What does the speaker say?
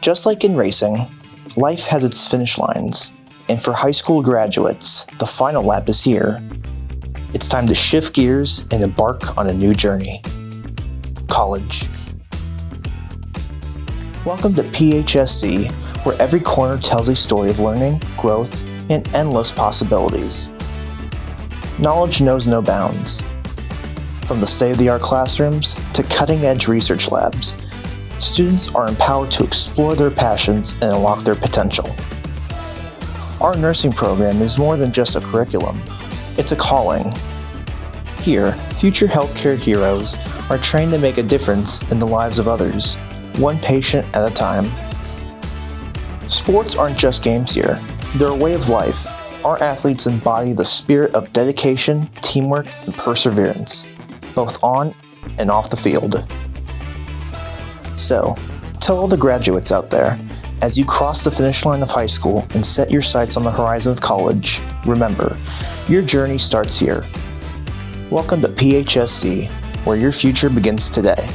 Just like in racing, life has its finish lines, and for high school graduates, the final lap is here. It's time to shift gears and embark on a new journey. College. Welcome to PHSC, where every corner tells a story of learning, growth, and endless possibilities. Knowledge knows no bounds. From the state-of-the-art classrooms to cutting-edge research labs, students are empowered to explore their passions and unlock their potential. Our nursing program is more than just a curriculum. It's a calling. Here, future healthcare heroes are trained to make a difference in the lives of others, one patient at a time. Sports aren't just games here. They're a way of life. Our athletes embody the spirit of dedication, teamwork, and perseverance, both on and off the field. So, tell all the graduates out there, as you cross the finish line of high school and set your sights on the horizon of college, remember, your journey starts here. Welcome to PHSC, where your future begins today.